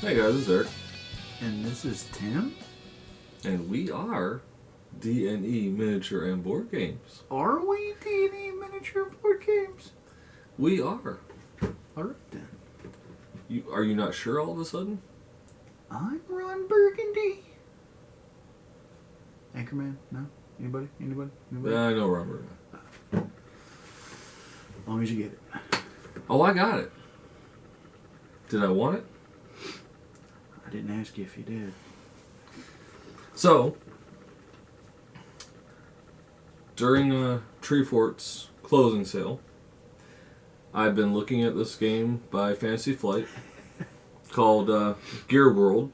Hey guys, it's Eric. And this is Tim? And we are D&E Miniature and Board Games. Are we D&E Miniature Board Games? We are. Alright then. Are you not sure all of a sudden? I'm Ron Burgundy. Anchorman? No? Anybody? Yeah, I know Robert. As long as you get it. Oh, I got it. Did I want it? I didn't ask you if you did. So, during Treefort's closing sale, I've been looking at this game by Fantasy Flight called Gearworld.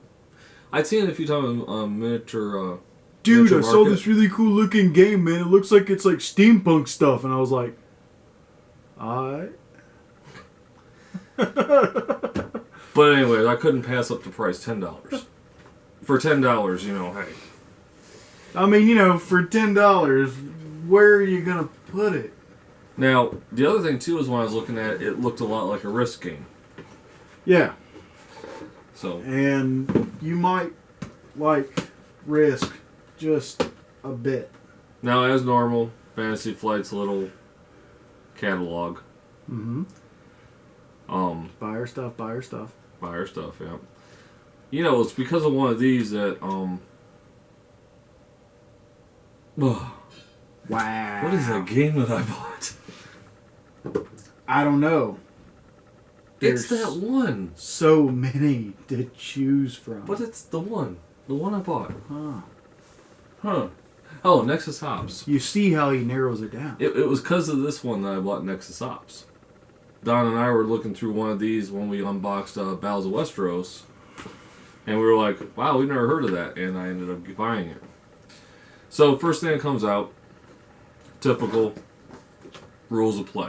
I'd seen it a few times on Miniature Dude, Miniature I saw Market. this really cool looking game, man. It looks like it's like steampunk stuff. And I was like, alright. But anyways, I couldn't pass up the price, $10. For $10, you know, hey. I mean, you know, for $10, where are you going to put it? Now, the other thing too is when I was looking at it, it looked a lot like a Risk game. Yeah. So. And you might, like, Risk just a bit. Now, as normal, Fantasy Flight's little catalog. Mm-hmm. Buy her stuff. Buy her stuff, yeah. You know, it's because of one of these that, Wow. What is that game that I bought? I don't know. It's There's that one. so many to choose from. But it's the one. The one I bought. Huh. Oh, Nexus Hops. You see how he narrows it down. It was because of this one that I bought Nexus Hops. Don and I were looking through one of these when we unboxed Battles of Westeros. And we were like, wow, we never heard of that. And I ended up buying it. So, first thing that comes out, typical rules of play.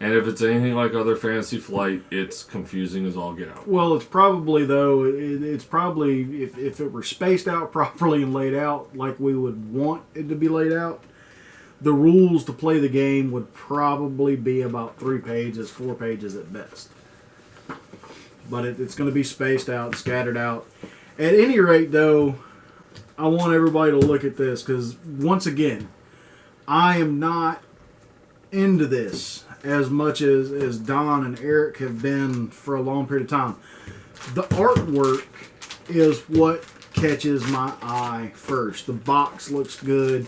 And if it's anything like other Fantasy Flight, it's confusing as all get out. Well, it's probably, though, it's probably, if it were spaced out properly and laid out like we would want it to be laid out, the rules to play the game would probably be about 3 pages, 4 pages at best. But it's going to be spaced out, scattered out. At any rate, though, I want everybody to look at this because, once again, I am not into this as much as Don and Eric have been for a long period of time. The artwork is what catches my eye first. The box looks good.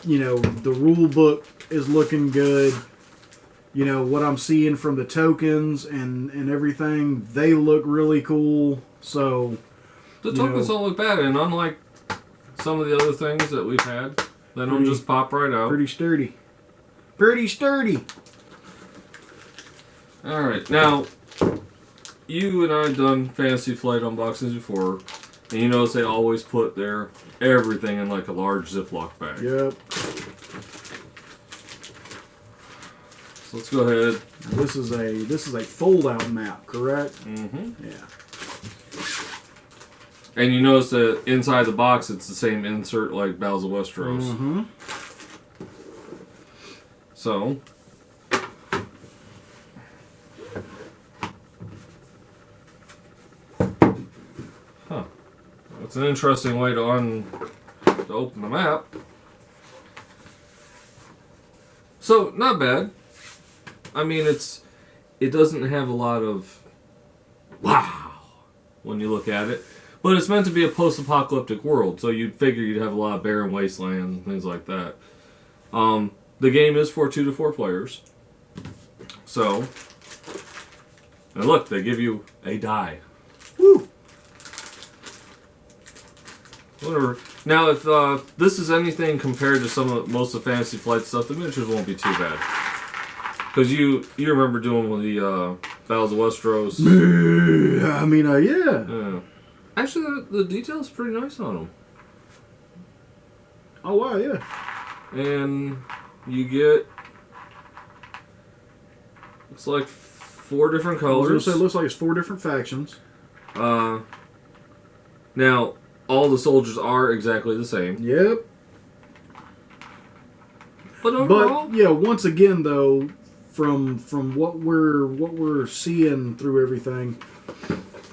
You know, the rule book is looking good. You know, what I'm seeing from the tokens and everything, they look really cool. So, The tokens don't look bad, and unlike some of the other things that we've had, they don't just pop right out. Pretty sturdy. Pretty sturdy. Alright, now, you and I have done Fantasy Flight unboxings before, and you notice they always put their everything in like a large Ziploc bag. Yep. So let's go ahead. This is a fold-out map, correct? Mm-hmm. Yeah. And you notice that inside the box, it's the same insert like Battles of Westeros. Mm-hmm. So, it's an interesting way to open the map. So, not bad. I mean, it doesn't have a lot of wow when you look at it, but it's meant to be a post-apocalyptic world, so you'd figure you'd have a lot of barren wasteland and things like that. The game is for 2 to 4 players. So, and look, they give you a die. Woo! Whatever. Now, if this is anything compared to most of Fantasy Flight stuff, the miniatures won't be too bad. Because you remember doing one of the Battles of Westeros. I mean, yeah. Yeah. Actually, the detail's pretty nice on them. Oh, wow, yeah. And you get, it's like 4 different colors. I was gonna say, it looks like it's 4 different factions. Now, all the soldiers are exactly the same. Yep. But overall, But, yeah, once again, though, from what we're seeing through everything,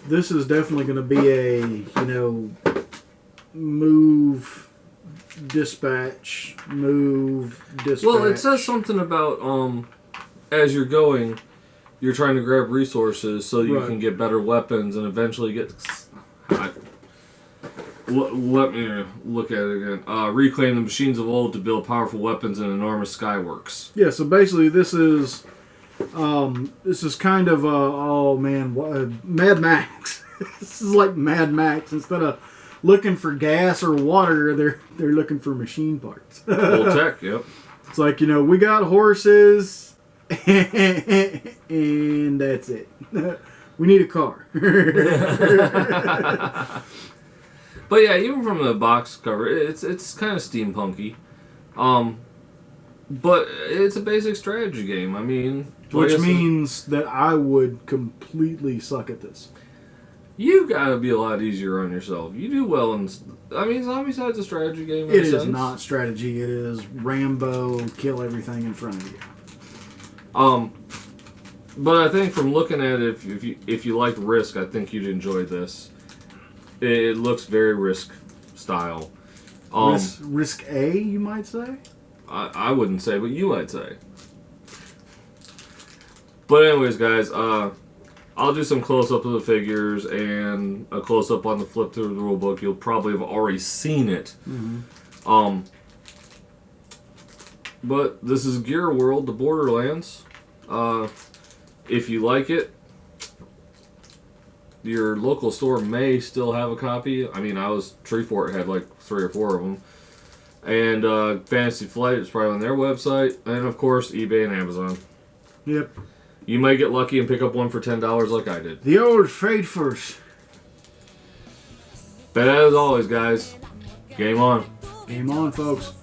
this is definitely going to be a move, dispatch. Well, it says something about as you're going, you're trying to grab resources so you can get better weapons and eventually get. Let me look at it again. Reclaim the machines of old to build powerful weapons and enormous skyworks. Yeah, so basically this is kind of Mad Max. This is like Mad Max. Instead of looking for gas or water, they're looking for machine parts. Old tech, yep. It's like, we got horses and that's it. We need a car. But yeah, even from the box cover, it's kind of steampunky. But it's a basic strategy game. I mean, which means that I would completely suck at this. You gotta be a lot easier on yourself. You do well in. I mean, Zombicide's a strategy game. It is not strategy. It is Rambo, kill everything in front of you. But I think from looking at it, if you like Risk, I think you'd enjoy this. It looks very Risk style. Risk A, you might say? I wouldn't say, but you might say. But anyways, guys, I'll do some close-up of the figures and a close-up on the flip through the rulebook. You'll probably have already seen it. Mm-hmm. But this is Gearworld The Borderlands. If you like it, your local store may still have a copy. I mean, Treefort had like 3 or 4 of them. And Fantasy Flight is probably on their website. And of course, eBay and Amazon. Yep. You might get lucky and pick up one for $10 like I did. The old faithfuls. But as always, guys, game on. Game on, folks.